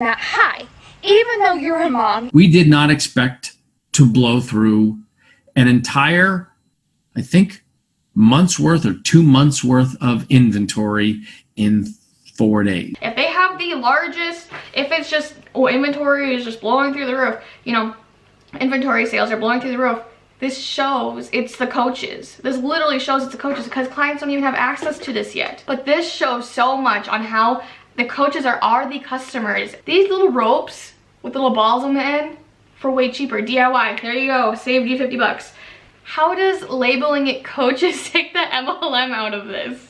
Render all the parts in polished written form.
that high, even though you're a mom. We did not expect to blow through an entire, I think, month's worth or 2 months worth of inventory in 4 days. If they have the largest, if it's just, inventory is just blowing through the roof, you know, inventory sales are blowing through the roof, this shows it's the coaches. This literally shows it's the coaches because clients don't even have access to this yet. But this shows so much on how the coaches are the customers. These little ropes with little balls on the end for way cheaper. DIY, there you go, saved you 50 bucks. How does labeling it coaches take the MLM out of this?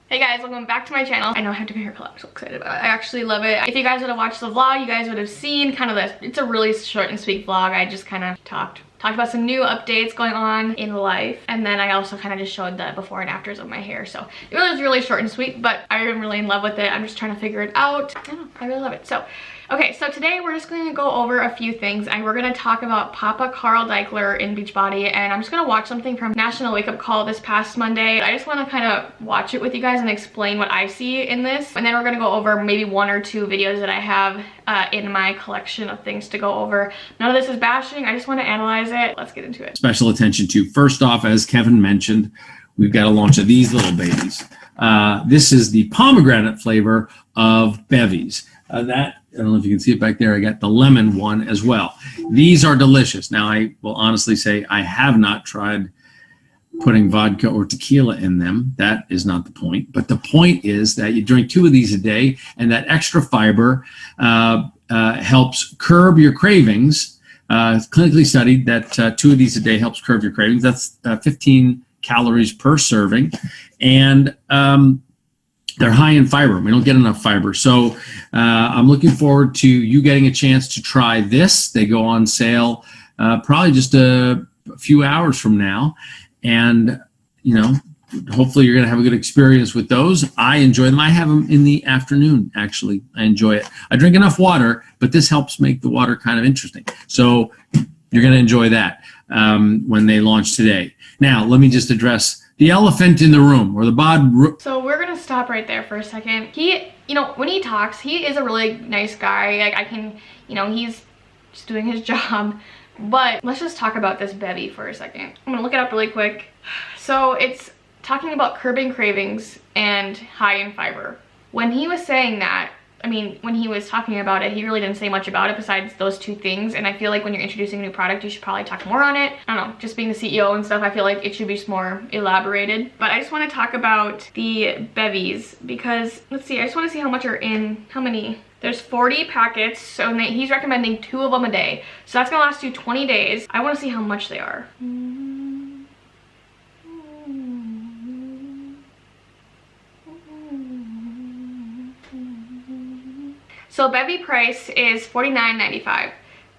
Hey guys, welcome back to my channel. I know I have to be here, I'm so excited about it. I actually love it. If you guys would have watched the vlog, you guys would have seen kind of this. It's a really short and sweet vlog. I just kind of talked about some new updates going on in life, and then I also kind of just showed the before and afters of my hair. So it was really short and sweet, but I'm really in love with it. I'm just trying to figure it out. I don't know, I really love it. So okay, so today we're just going to go over a few things, and we're going to talk about Papa Carl Daikeler in Beachbody, and I'm just going to watch something from National Wake Up Call this past Monday. I just want to kind of watch it with you guys and explain what I see in this, and then we're going to go over maybe 1 or 2 videos that I have in my collection of things to go over. None of this is bashing, I just want to analyze it. Let's get into it. Special attention to, first off, as Kevin mentioned, we've got a launch of these little babies. This is the pomegranate flavor of Bevvy's. I don't know if you can see it back there. I got the lemon one as well. These are delicious. Now, I will honestly say I have not tried putting vodka or tequila in them. That is not the point. But the point is that you drink 2 of these a day, and that extra fiber helps curb your cravings. It's clinically studied that 2 of these a day helps curb your cravings. That's 15 calories per serving. And they're high in fiber. We don't get enough fiber. So I'm looking forward to you getting a chance to try this. They go on sale probably just a few hours from now. And, you know, hopefully you're going to have a good experience with those. I enjoy them. I have them in the afternoon, actually. I enjoy it. I drink enough water, but this helps make the water kind of interesting. So you're going to enjoy that when they launch today. Now, let me just address the elephant in the room, or the bod. So we're gonna stop right there for a second. He, you know, when he talks, he is a really nice guy. Like, I can, you know, he's just doing his job. But let's just talk about this Bevvy for a second. I'm gonna look it up really quick. So it's talking about curbing cravings and high in fiber. When he was saying that, I mean, when he was talking about it, he really didn't say much about it besides those 2 things. And I feel like when you're introducing a new product, you should probably talk more on it. I don't know, just being the CEO and stuff, I feel like it should be more elaborated. But I just want to talk about the Bevvies because, let's see, I just want to see how much are in, how many. There's 40 packets, so he's recommending 2 of them a day. So that's going to last you 20 days. I want to see how much they are. So Bevvy price is $49.95.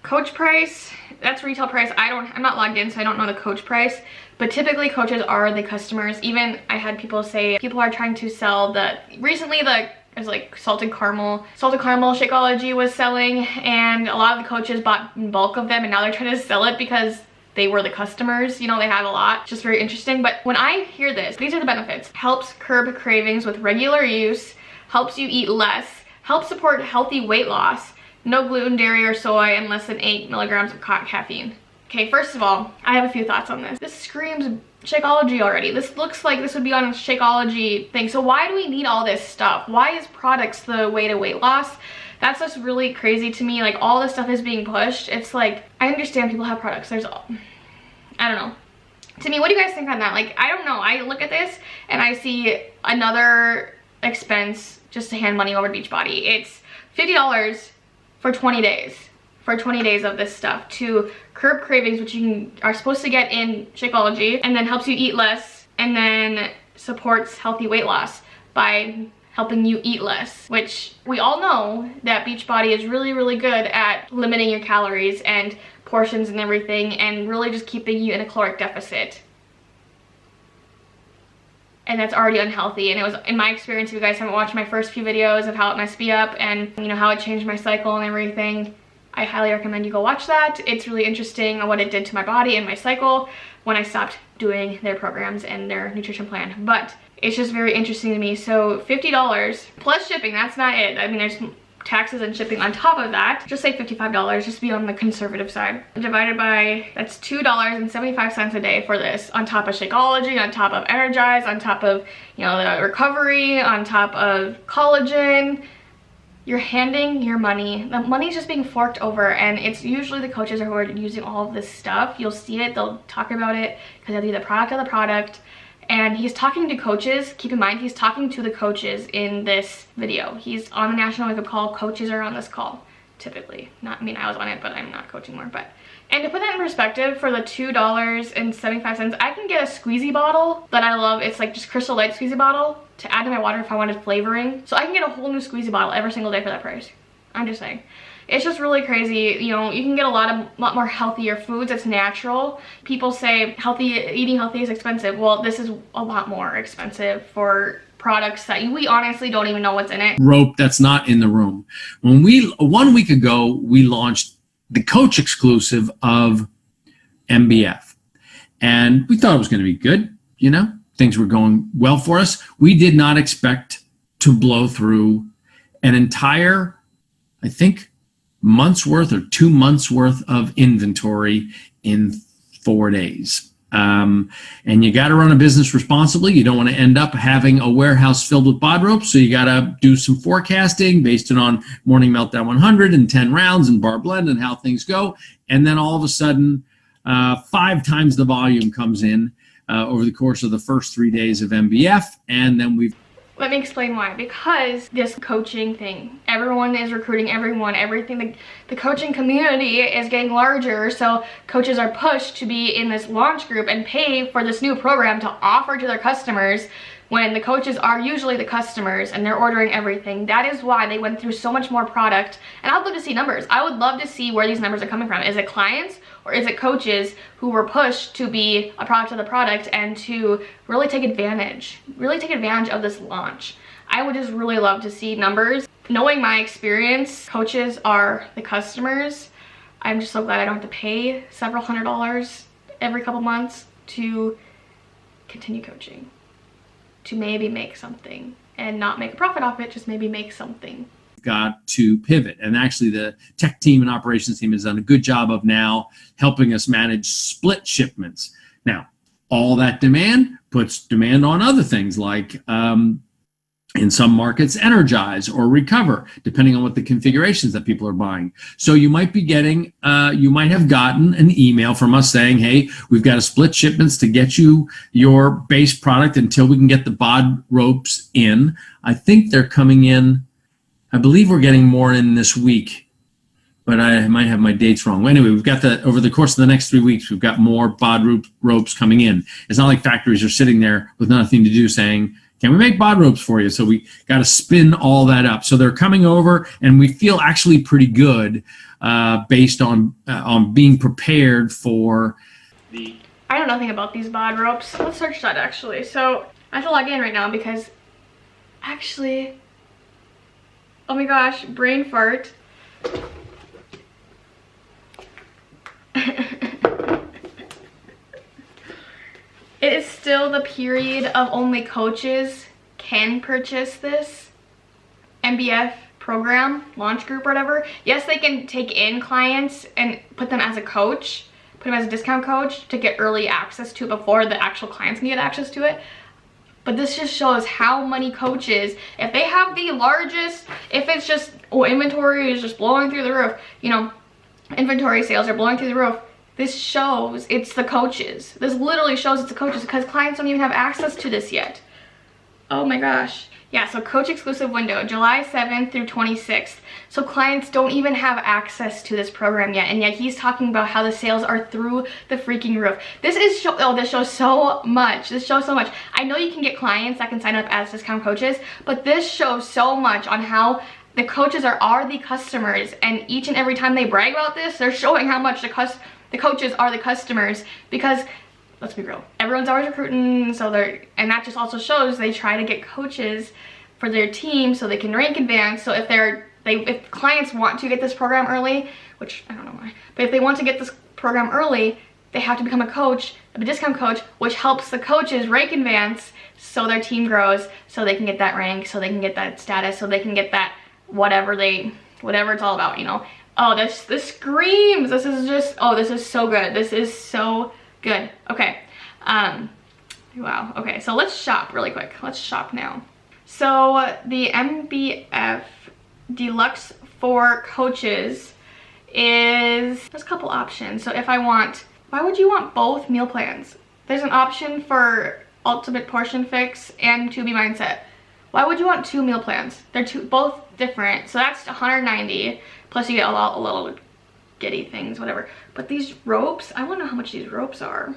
Coach price, that's retail price. I'm not logged in, so I don't know the coach price. But typically coaches are the customers. Even I had people say people are trying to sell recently it was like salted caramel Shakeology was selling, and a lot of the coaches bought in bulk of them, and now they're trying to sell it because they were the customers. You know, they had a lot. Just very interesting. But when I hear this, these are the benefits. Helps curb cravings with regular use, helps you eat less, helps support healthy weight loss, no gluten, dairy, or soy, and less than 8 milligrams of caffeine. Okay, first of all, I have a few thoughts on this. This screams Shakeology already. This looks like this would be on a Shakeology thing. So why do we need all this stuff? Why is products the way to weight loss? That's just really crazy to me. Like, all this stuff is being pushed. It's like, I understand people have products. I don't know. To me, what do you guys think on that? Like, I don't know. I look at this and I see another expense just to hand money over to Beachbody. It's $50 for 20 days. For 20 days of this stuff to curb cravings, which you are supposed to get in Shakeology, and then helps you eat less, and then supports healthy weight loss by helping you eat less, which we all know that Beachbody is really, really good at limiting your calories and portions and everything, and really just keeping you in a caloric deficit. And that's already unhealthy. And it was, in my experience, if you guys haven't watched my first few videos of how it messed me up and, you know, how it changed my cycle and everything, I highly recommend you go watch that. It's really interesting what it did to my body and my cycle when I stopped doing their programs and their nutrition plan. But it's just very interesting to me. So $50 plus shipping, that's not it. I mean, there's taxes and shipping on top of that. Just say $55, just to be on the conservative side. Divided by, that's $2.75 a day for this, on top of Shakeology, on top of Energize, on top of, you know, the recovery, on top of collagen. You're handing your money. The money's just being forked over, and it's usually the coaches who are using all of this stuff. You'll see it, they'll talk about it because they'll be the product of the product. And he's talking to coaches. Keep in mind, he's talking to the coaches in this video. He's on the National Wake Up Call. Coaches are on this call, typically. Not, I mean, I was on it, but I'm not coaching more. But, and to put that in perspective, for the $2.75, I can get a squeezy bottle that I love. It's like just Crystal Light squeezy bottle to add to my water if I wanted flavoring. So I can get a whole new squeezy bottle every single day for that price. I'm just saying. It's just really crazy. You know, you can get a lot more healthier foods. It's natural. People say eating healthy is expensive. Well, this is a lot more expensive for products that we honestly don't even know what's in it. Rope that's not in the room. When 1 week ago, we launched the coach exclusive of MBF, and we thought it was going to be good. You know, things were going well for us. We did not expect to blow through an entire, I think, month's worth or 2 months worth of inventory in 4 days. And you got to run a business responsibly. You don't want to end up having a warehouse filled with bod ropes. So you got to do some forecasting based on Morning Meltdown 100 and 10 rounds and bar blend and how things go. And then all of a sudden, 5 times the volume comes in over the course of the first 3 days of MBF. And then we've Let me explain why. Because this coaching thing, everyone is recruiting everyone, everything. The coaching community is getting larger, so coaches are pushed to be in this launch group and pay for this new program to offer to their customers when the coaches are usually the customers and they're ordering everything. That is why they went through so much more product. And I'd love to see numbers. I would love to see where these numbers are coming from. Is it clients or is it coaches who were pushed to be a product of the product and to really take advantage of this launch? I would just really love to see numbers. Knowing my experience, coaches are the customers. I'm just so glad I don't have to pay several $100s every couple months to continue coaching, to maybe make something and not make a profit off it, just maybe make something. Got to pivot, and actually the tech team and operations team has done a good job of now helping us manage split shipments. Now, all that demand puts demand on other things like in some markets, Energize or Recover, depending on what the configurations that people are buying. So you might be getting, you might have gotten an email from us saying, hey, we've got to split shipments to get you your base product until we can get the bod ropes in. I think they're coming in, I believe we're getting more in this week, but I might have my dates wrong. Anyway, we've got over the course of the next 3 weeks, we've got more bod ropes coming in. It's not like factories are sitting there with nothing to do saying, can we make bod ropes for you? So we got to spin all that up. So they're coming over, and we feel actually pretty good based on being prepared for the. I know nothing about these bod ropes. Let's search that actually. So I have to log in right now because actually, oh my gosh, brain fart. It is still the period of only coaches can purchase this MBF program, launch group or whatever. Yes, they can take in clients and put them as a coach, put them as a discount coach to get early access to it before the actual clients can get access to it. But this just shows how many coaches, if they have the largest, if it's just, oh, inventory is just blowing through the roof, you know, inventory sales are blowing through the roof. This shows it's the coaches. This literally shows it's the coaches because clients don't even have access to this yet. Oh my gosh. Yeah, so coach exclusive window, July 7th through 26th. So clients don't even have access to this program yet, and yet he's talking about how the sales are through the freaking roof. This shows so much. This shows so much. I know you can get clients that can sign up as discount coaches, but this shows so much on how the coaches are the customers, and each and every time they brag about this, they're showing how much the coaches are the customers, because let's be real, everyone's always recruiting, so and that just also shows they try to get coaches for their team so they can rank advance. So if clients want to get this program early, which I don't know why. But if they want to get this program early, they have to become a coach, a discount coach, which helps the coaches rank advance so their team grows, so they can get that rank, so they can get that status, so they can get that whatever it's all about, you know. Oh, this screams. This is just, oh, this is so good. This is so good. Okay. Wow. Okay, so let's shop really quick. Let's shop now. So the MBF Deluxe for coaches is, there's a couple options. So if I want, why would you want both meal plans? There's an option for Ultimate Portion Fix and 2B Mindset. Why would you want 2 meal plans? They're both different. So that's $190, plus you get a little giddy things, whatever. But these ropes, I want to know how much these ropes are.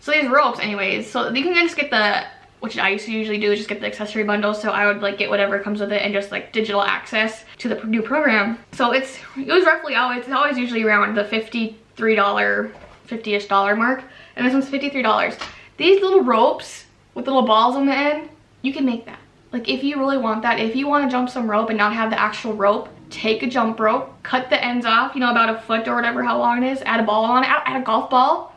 So these ropes anyways, so you can just get the, which I used to usually do, is just get the accessory bundle. So I would like get whatever comes with it and just like digital access to the new program. So it was roughly always, it's always usually around the $53, $50-ish mark. And this one's $53. These little ropes with the little balls on the end, you can make that. Like if you really want that, if you want to jump some rope and not have the actual rope, take a jump rope, cut the ends off, you know, about a foot or whatever, how long it is, add a ball on it, add a golf ball,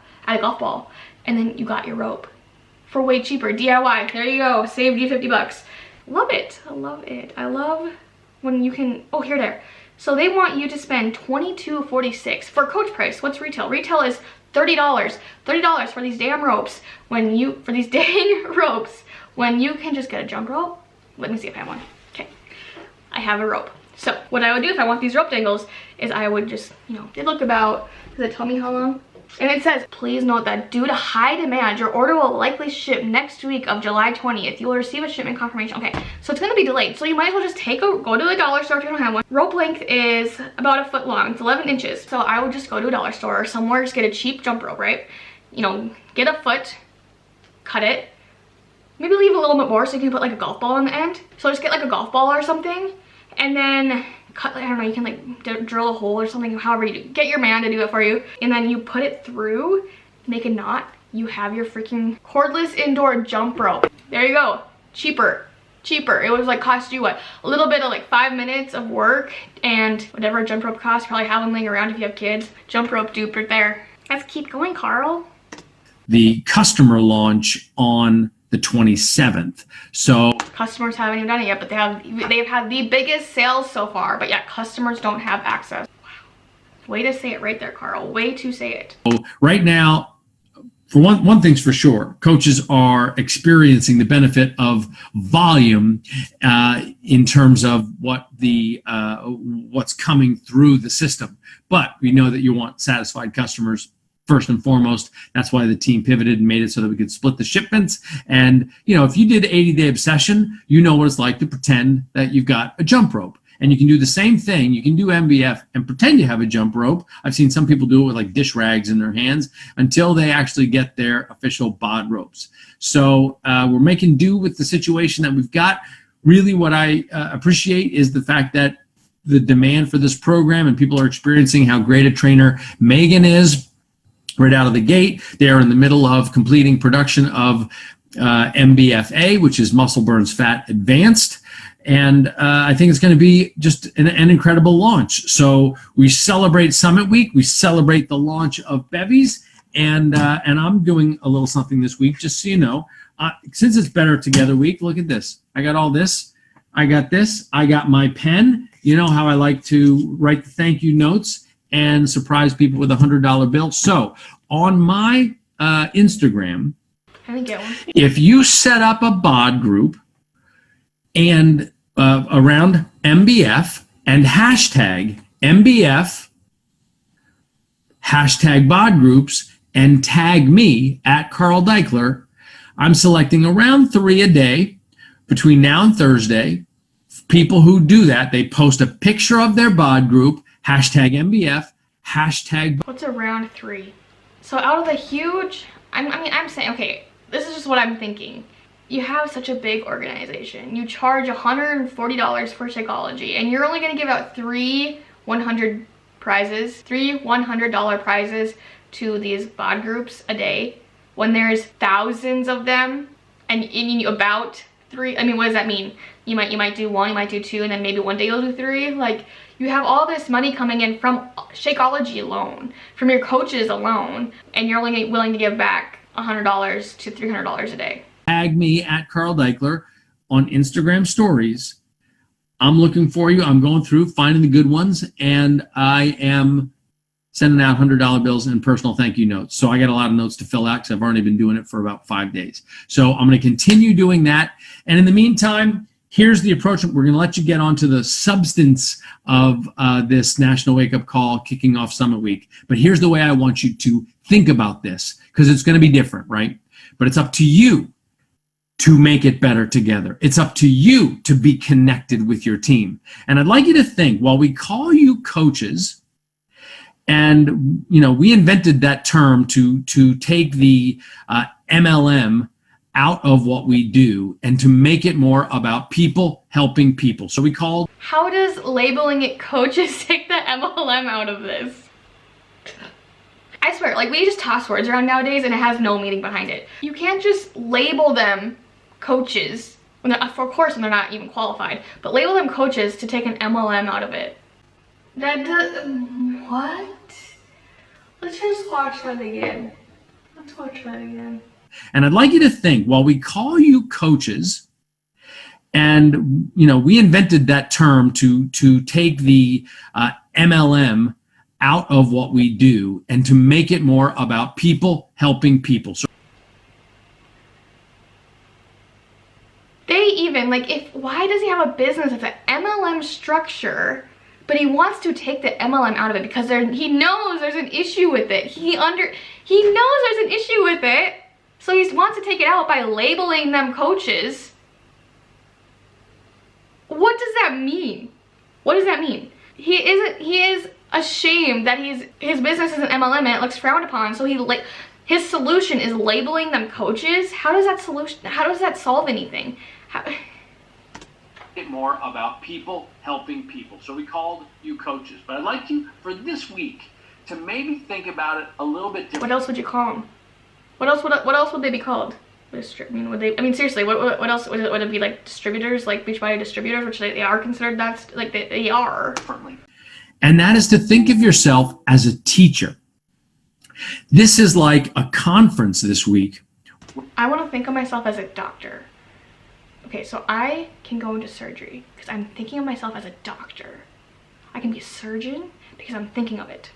and then you got your rope for way cheaper. DIY, there you go, saved you $50. Love it, I love it. I love when you can, oh, here, there. So they want you to spend $22.46 for coach price. What's retail? Retail is $30. $30 for these damn ropes when you can just get a jump rope. Let me see if I have one. Okay, I have a rope. So what I would do if I want these rope dangles is I would just, you know, they look about, does it tell me how long? And it says, please note that due to high demand, your order will likely ship next week of July 20th. You will receive a shipment confirmation. Okay, so it's gonna be delayed. So you might as well just go to a dollar store if you don't have one. Rope length is about a foot long. It's 11 inches. So I would just go to a dollar store or somewhere, just get a cheap jump rope, right? You know, get a foot, cut it, maybe leave a little bit more so you can put like a golf ball on the end. So just get like a golf ball or something, and then cut, I don't know, you can like drill a hole or something, however you do. Get your man to do it for you, and then you put it through, make a knot, you have your freaking cordless indoor jump rope. There you go. Cheaper. It was like cost you what? A little bit of like 5 minutes of work, and whatever a jump rope costs, probably have them laying around if you have kids. Jump rope dupe right there. Let's keep going, Carl. The customer launch on the 27th. So customers haven't even done it yet, but they've had the biggest sales so far, but yet customers don't have access. Wow. Way to say it right there, Carl. Way to say it. Right now, for one thing's for sure, coaches are experiencing the benefit of volume in terms of what's coming through the system. But we know that you want satisfied customers first and foremost. That's why the team pivoted and made it so that we could split the shipments. And, you know, if you did 80-day obsession, you know what it's like to pretend that you've got a jump rope. And you can do the same thing. You can do MBF and pretend you have a jump rope. I've seen some people do it with like dish rags in their hands until they actually get their official bod ropes. So we're making do with the situation that we've got. Really what I appreciate is the fact that the demand for this program, and people are experiencing how great a trainer Megan is. Right out of the gate, they are in the middle of completing production of MBFA, which is Muscle Burns Fat Advanced. And I think it's going to be just an incredible launch. So we celebrate Summit Week. We celebrate the launch of Bevvy's. And I'm doing a little something this week, just so you know. Since it's Better Together Week, look at this. I got all this. I got this. I got my pen. You know how I like to write the thank you notes and surprise people with a $100 bill. So on my Instagram, I didn't get one. If you set up a bod group and around MBF and hashtag MBF, hashtag bod groups, and tag me at Carl Daikeler, I'm selecting around 3 a day between now and Thursday. People who do that, they post a picture of their bod group, hashtag MBF, hashtag. What's around 3? So out of the huge, I'm saying, okay, this is just what I'm thinking. You have such a big organization. You charge $140 for Shakeology, and you're only going to give out 3 $100 prizes to these bod groups a day when there's thousands of them, and about 3. I mean, what does that mean? You might do 1, you might do 2, and then maybe one day you'll do 3. Like, You have all this money coming in from Shakeology alone, from your coaches alone, and you're only willing to give back $100 to $300 a day. Tag me at Carl Daikeler on Instagram stories. I'm looking for you. I'm going through, finding the good ones, and I am sending out $100 bills and personal thank you notes. So I got a lot of notes to fill out because I've already been doing it for about 5 days. So I'm going to continue doing that. And in the meantime, here's the approach. We're going to let you get onto the substance of this National Wake Up Call kicking off Summit Week. But here's the way I want you to think about this, because it's going to be different, right? But it's up to you to make it better together. It's up to you to be connected with your team. And I'd like you to think, while we call you coaches, and we invented that term to take the MLM out of what we do and to make it more about people helping people. So we called... How does labeling it coaches take the MLM out of this? I swear, like, we just toss words around nowadays and it has no meaning behind it. You can't just label them coaches when they're, of course, when they're not even qualified, but label them coaches to take an MLM out of it. That does... What? Let's just watch that again. Let's watch that again. And I'd like you to think, while we call you coaches, and we invented that term to take the MLM out of what we do and to make it more about people helping people. So they even, like, why does he have a business that's an MLM structure, but he wants to take the MLM out of it because he knows there's an issue with it. He knows there's an issue with it, so he wants to take it out by labeling them coaches. What does that mean? What does that mean? He is ashamed that his business is an MLM and it looks frowned upon, so his solution is labeling them coaches. How does that solve anything? More about people helping people. So we called you coaches. But I'd like you, for this week, to maybe think about it a little bit different. What else would you call them? What else would they be called? Seriously, what else would it be, like distributors, like Beachbody distributors, which they are considered, that's like they are. And that is to think of yourself as a teacher. This is like a conference this week. I want to think of myself as a doctor. Okay, so I can go into surgery because I'm thinking of myself as a doctor. I can be a surgeon because I'm thinking of it.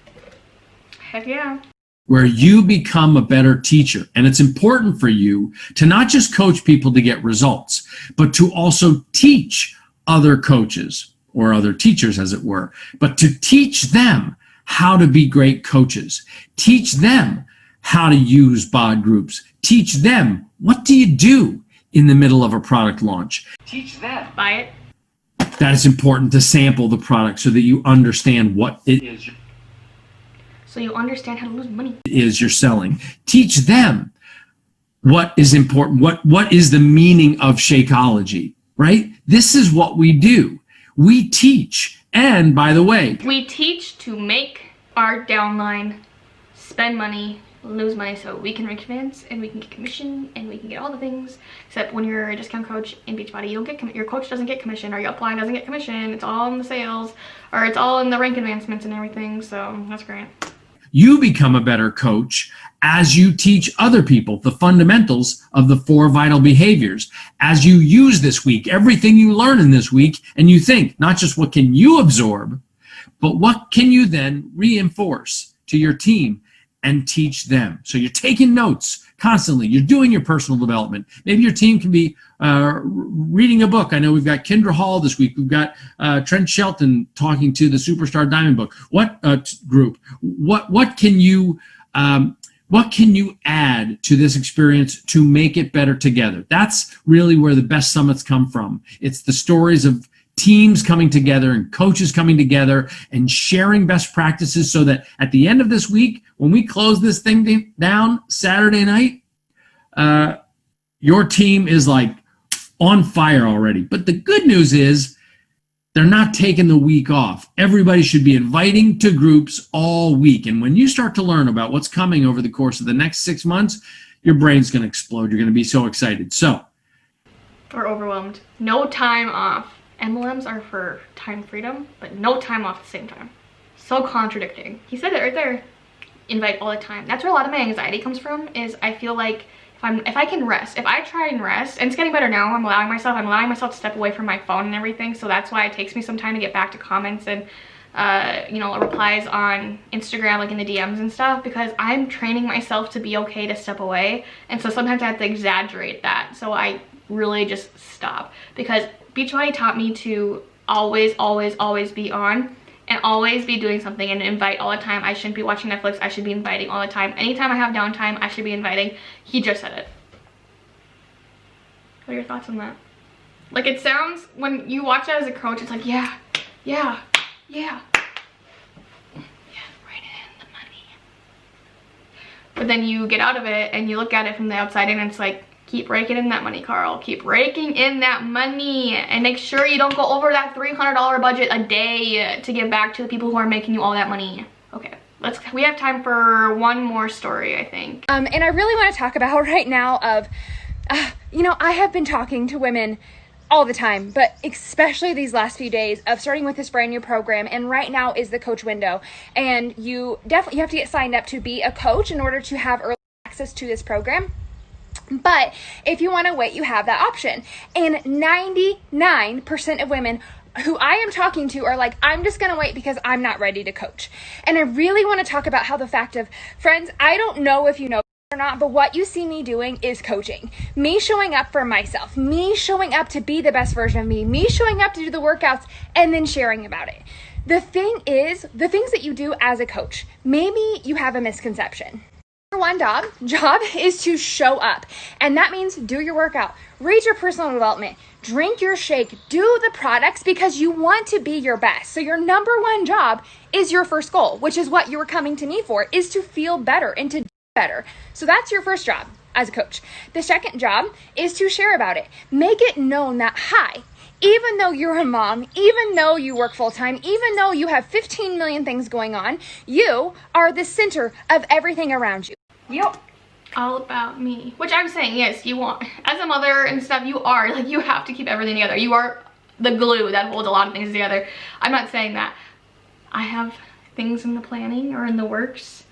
Heck yeah. Where you become a better teacher. And it's important for you to not just coach people to get results, but to also teach other coaches or other teachers, as it were, but to teach them how to be great coaches. Teach them how to use bod groups. Teach them, what do you do in the middle of a product launch? Teach them. Buy it. That it's important to sample the product so that you understand what it is. So you understand how to lose money. Is you're selling. Teach them what is important. What is the meaning of Shakeology, right? This is what we do. We teach. And by the way, we teach to make our downline spend money, lose money, so we can advance and we can get commission and we can get all the things. Except when you're a discount coach in Beachbody, you don't get your coach doesn't get commission, or your upline doesn't get commission. It's all in the sales, or it's all in the rank advancements and everything. So that's great. You become a better coach as you teach other people the fundamentals of the 4 vital behaviors. As you use this week, everything you learn in this week, and you think, not just what can you absorb, but what can you then reinforce to your team and teach them. So you're taking notes constantly. You're doing your personal development. Maybe your team can be reading a book. I know we've got Kendra Hall this week. We've got Trent Shelton talking to the Superstar Diamond book. What group? What can you add to this experience to make it better together? That's really where the best summits come from. It's the stories of teams coming together and coaches coming together and sharing best practices, so that at the end of this week, when we close this thing down Saturday night, your team is like on fire already. But the good news is they're not taking the week off. Everybody should be inviting to groups all week. And when you start to learn about what's coming over the course of the next 6 months, your brain's going to explode. You're going to be so excited. So, or overwhelmed. No time off. MLMs are for time freedom, but no time off at the same time. So contradicting. He said it right there. Invite all the time. That's where a lot of my anxiety comes from, is I feel like if I can rest, if I try and rest, and it's getting better now, I'm allowing myself to step away from my phone and everything, so that's why it takes me some time to get back to comments and you know, replies on Instagram, like in the DMs and stuff, because I'm training myself to be okay to step away. And so sometimes I have to exaggerate that, so I really just stop, because Beachbody taught me to always be on and always be doing something and invite all the time. I shouldn't be watching Netflix, I should be inviting all the time. Anytime I have downtime, I should be inviting. He just said it. What are your thoughts on that? Like, it sounds, when you watch it as a coach, it's like, yeah, right in the money. But then you get out of it and you look at it from the outside and it's like, keep raking in that money, Carl. Keep raking in that money, and make sure you don't go over that $300 budget a day to give back to the people who are making you all that money. Okay, we have time for one more story, I think. And I really want to talk about right now of, you know, I have been talking to women all the time, but especially these last few days of starting with this brand new program, and right now is the coach window, and you have to get signed up to be a coach in order to have early access to this program. But if you want to wait, you have that option. And 99% of women who I am talking to are like, I'm just going to wait because I'm not ready to coach. And I really want to talk about how the fact of, friends, I don't know if you know or not, but what you see me doing is coaching. Me showing up for myself, me showing up to be the best version of me showing up to do the workouts and then sharing about it. The thing is, the things that you do as a coach, maybe you have a misconception. One job is to show up, and that means do your workout, read your personal development, drink your shake, do the products because you want to be your best. So your number one job is your first goal, which is what you were coming to me for, is to feel better and to do better. So that's your first job as a coach. The second job is to share about it. Make it known that, hi, even though you're a mom, even though you work full-time, even though you have 15 million things going on, you are the center of everything around you. Yep. All about me. Which I'm saying, yes, you want, as a mother and stuff, you are, like, you have to keep everything together. You are the glue that holds a lot of things together. I'm not saying that. I have things in the planning or in the works.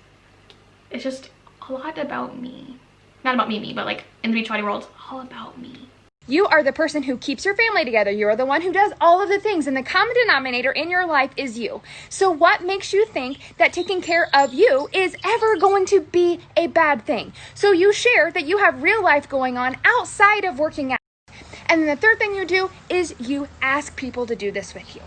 It's just a lot about me. Not about me, but like in the Beachbody world, it's all about me. You are the person who keeps your family together. You are the one who does all of the things, and the common denominator in your life is you. So what makes you think that taking care of you is ever going to be a bad thing? So you share that you have real life going on outside of working out. And then the third thing you do is you ask people to do this with you.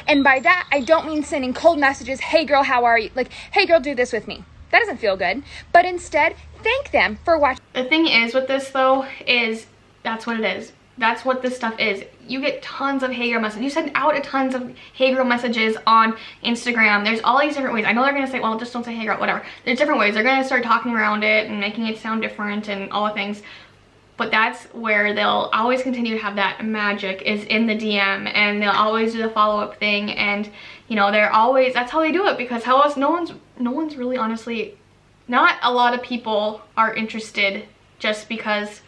And by that, I don't mean sending cold messages, hey girl, how are you? Like, hey girl, do this with me. That doesn't feel good. But instead, thank them for watching. The thing is with this though, is that's what it is. That's what this stuff is. You get tons of hey girl messages. You send out tons of hey girl messages on Instagram. There's all these different ways. I know they're gonna say, well, just don't say hey girl, whatever. There's different ways. They're gonna start talking around it and making it sound different and all the things. But that's where they'll always continue to have that magic, is in the DM, and they'll always do the follow-up thing, and you know, they're always, that's how they do it, because how else, no one's really, honestly, not a lot of people are interested just because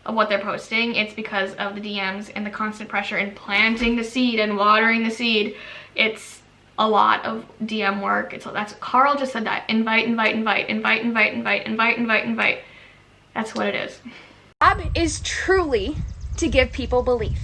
of what they're posting. It's because of the DMs and the constant pressure and planting the seed and watering the seed. It's a lot of DM work. That's, Carl just said that. Invite. That's what it is. Job is truly to give people belief,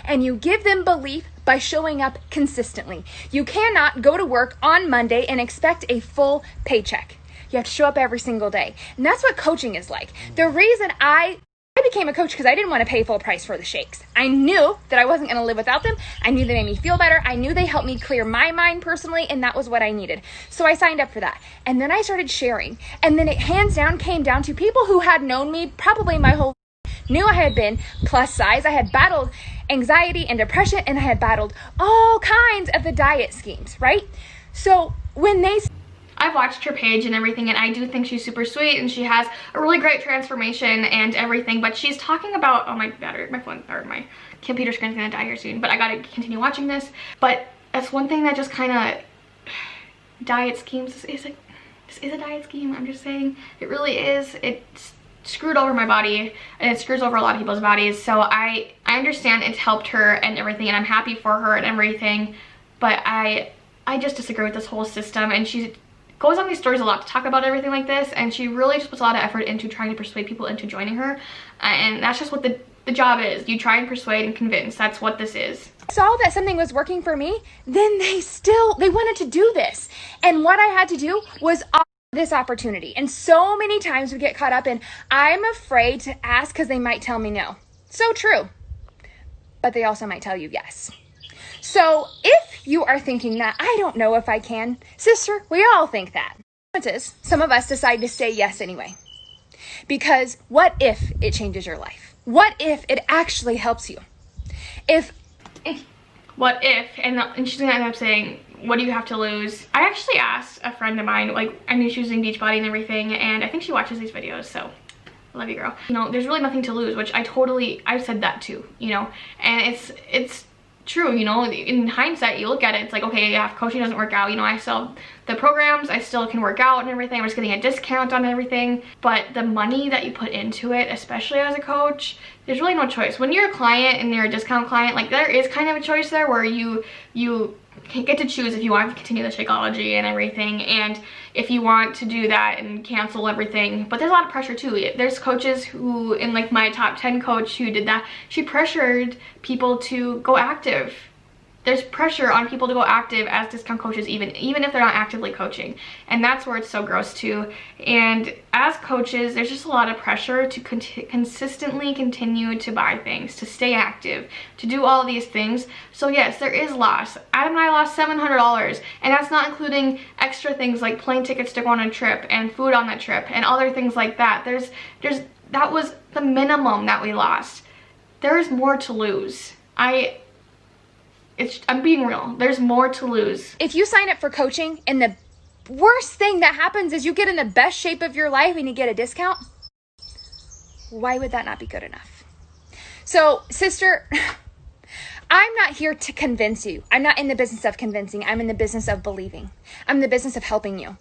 and you give them belief by showing up consistently. You cannot go to work on Monday and expect a full paycheck. You have to show up every single day, and that's what coaching is like. The reason I became a coach, because I didn't want to pay full price for the shakes. I knew that I wasn't going to live without them. I knew they made me feel better. I knew they helped me clear my mind personally, and that was what I needed. So I signed up for that. And then I started sharing. And then it hands down came down to people who had known me probably my whole life, knew I had been plus size. I had battled anxiety and depression, and I had battled all kinds of the diet schemes, right? So when they... I've watched her page and everything, and I do think she's super sweet, and she has a really great transformation and everything, but she's talking about, oh, my phone, or my computer screen's gonna die here soon, but I gotta continue watching this. But that's one thing that just kind of, diet schemes, this is a diet scheme, I'm just saying, it really is. screwed over my body, and it screws over a lot of people's bodies. So I understand it's helped her and everything, and I'm happy for her and everything, but I just disagree with this whole system. And she goes on these stories a lot to talk about everything like this, and she really just puts a lot of effort into trying to persuade people into joining her, and that's just what the job is. You try and persuade and convince. That's what this is. Saw that something was working for me, then they wanted to do this. And what I had to do was offer this opportunity. And so many times we get caught up in, I'm afraid to ask because they might tell me no. So true. But they also might tell you yes. So if you are thinking that, I don't know if I can, sister, we all think that. Some of us decide to say yes anyway. Because what if it changes your life? What if it actually helps you? What if, and she's gonna end up saying, what do you have to lose? I actually asked a friend of mine, like, I knew she was using Beachbody and everything, and I think she watches these videos, so I love you, girl. You know, there's really nothing to lose, which I've said that too, you know, and it's true, you know, in hindsight, you look at it, it's like, okay, yeah, if coaching doesn't work out, you know, I still, the programs, I still can work out and everything, I'm just getting a discount on everything, but the money that you put into it, especially as a coach, there's really no choice. When you're a client and you're a discount client, like, there is kind of a choice there where you get to choose if you want to continue the Shakeology and everything, and if you want to do that and cancel everything. But there's a lot of pressure too. There's coaches who, in like my top 10 coach who did that, she pressured people to go active. There's pressure on people to go active as discount coaches, even if they're not actively coaching. And that's where it's so gross too. And as coaches, there's just a lot of pressure to consistently continue to buy things, to stay active, to do all of these things. So yes, there is loss. Adam and I lost $700, and that's not including extra things like plane tickets to go on a trip and food on that trip and other things like that. That was the minimum that we lost. There is more to lose. I'm being real. There's more to lose. If you sign up for coaching and the worst thing that happens is you get in the best shape of your life and you get a discount, why would that not be good enough? So, sister, I'm not here to convince you. I'm not in the business of convincing. I'm in the business of believing. I'm in the business of helping you.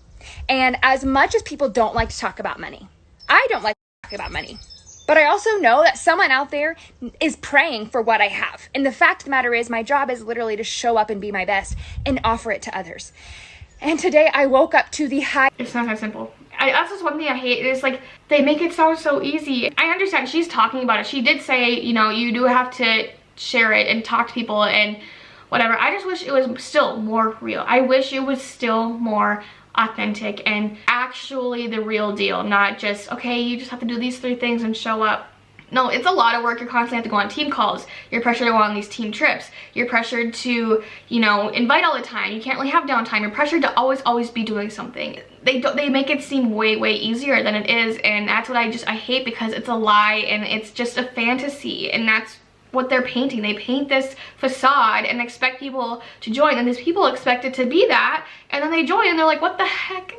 And as much as people don't like to talk about money, I don't like to talk about money. But I also know that someone out there is praying for what I have. And the fact of the matter is, my job is literally to show up and be my best and offer it to others. And today I woke up to the high. It's not that simple. That's just one thing I hate. It's like, they make it sound so easy. I understand she's talking about it. She did say, you know, you do have to share it and talk to people and whatever. I just wish it was still more real. I wish it was still more authentic and actually the real deal, not just, okay, you just have to do these 3 things and show up. No, it's a lot of work. You constantly have to go on team calls. You're pressured to go on these team trips. You're pressured to, you know, invite all the time. You can't really have downtime. You're pressured to always be doing something. They make it seem way easier than it is, and that's what I hate, because it's a lie and it's just a fantasy, and that's what they're painting. They paint this facade and expect people to join, and these people expect it to be that, and then they join and they're like, what the heck?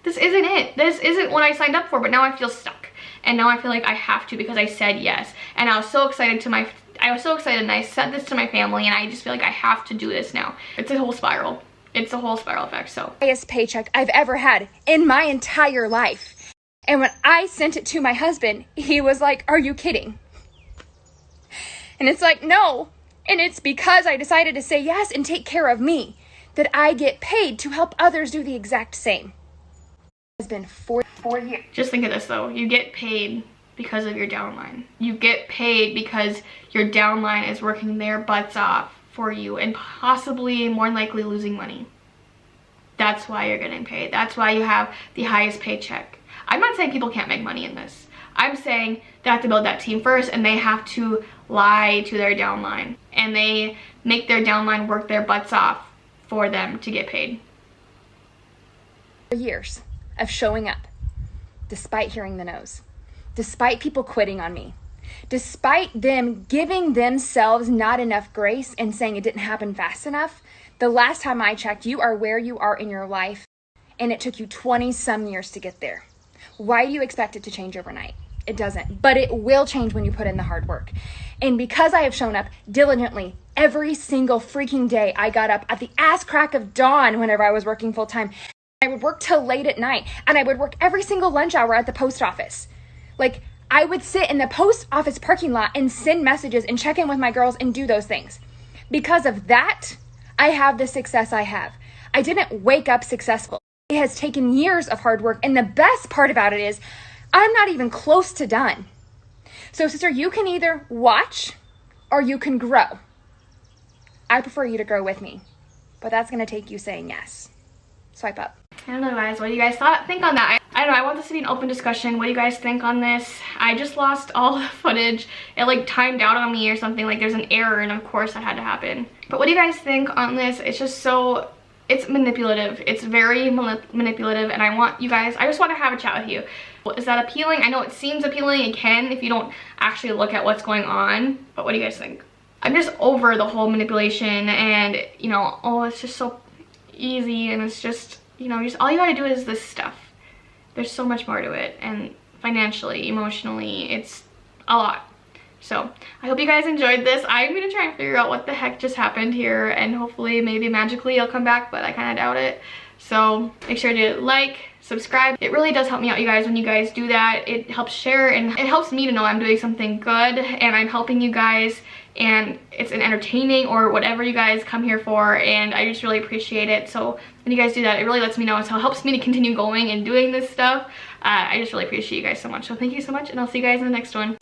This isn't it. This isn't what I signed up for, but now I feel stuck. And now I feel like I have to, because I said yes. And I was so excited and I said this to my family, and I just feel like I have to do this now. It's a whole spiral. It's a whole spiral effect, so. Highest paycheck I've ever had in my entire life. And when I sent it to my husband, he was like, are you kidding? And it's like, no. And it's because I decided to say yes and take care of me that I get paid to help others do the exact same. It's been 4 years. Just think of this though. You get paid because of your downline. You get paid because your downline is working their butts off for you and possibly, more than likely, losing money. That's why you're getting paid. That's why you have the highest paycheck. I'm not saying people can't make money in this. I'm saying they have to build that team first, and they have to lie to their downline, and they make their downline work their butts off for them to get paid. Years of showing up, despite hearing the no's, despite people quitting on me, despite them giving themselves not enough grace and saying it didn't happen fast enough. The last time I checked, you are where you are in your life, and it took you 20-some years to get there. Why do you expect it to change overnight? It doesn't, but it will change when you put in the hard work. And because I have shown up diligently every single freaking day, I got up at the ass crack of dawn whenever I was working full time. I would work till late at night, and I would work every single lunch hour at the post office. Like, I would sit in the post office parking lot and send messages and check in with my girls and do those things. Because of that, I have the success I have. I didn't wake up successful. It has taken years of hard work. And the best part about it is I'm not even close to done. So sister, you can either watch or you can grow. I prefer you to grow with me, but that's going to take you saying yes. Swipe up. I don't know, guys. What do you guys think on that? I don't know. I want this to be an open discussion. What do you guys think on this? I just lost all the footage. It like timed out on me or something. Like there's an error, and of course that had to happen. But what do you guys think on this? It's just so, it's manipulative. It's very manipulative, and I just want to have a chat with you. Is that appealing? I know it seems appealing. It can if you don't actually look at what's going on. But what do you guys think? I'm just over the whole manipulation and, you know, oh, it's just so easy, and it's just, you know, just all you gotta do is this stuff. There's so much more to it, and financially, emotionally, it's a lot. So I hope you guys enjoyed this. I'm gonna try and figure out what the heck just happened here, and hopefully maybe magically I'll come back, but I kind of doubt it. So make sure to like, subscribe. It really does help me out, you guys, when you guys do that. It helps share, and it helps me to know I'm doing something good and I'm helping you guys, and it's an entertaining or whatever you guys come here for, and I just really appreciate it. So when you guys do that, it really lets me know. So it helps me to continue going and doing this stuff. I just really appreciate you guys so much. So thank you so much, and I'll see you guys in the next one.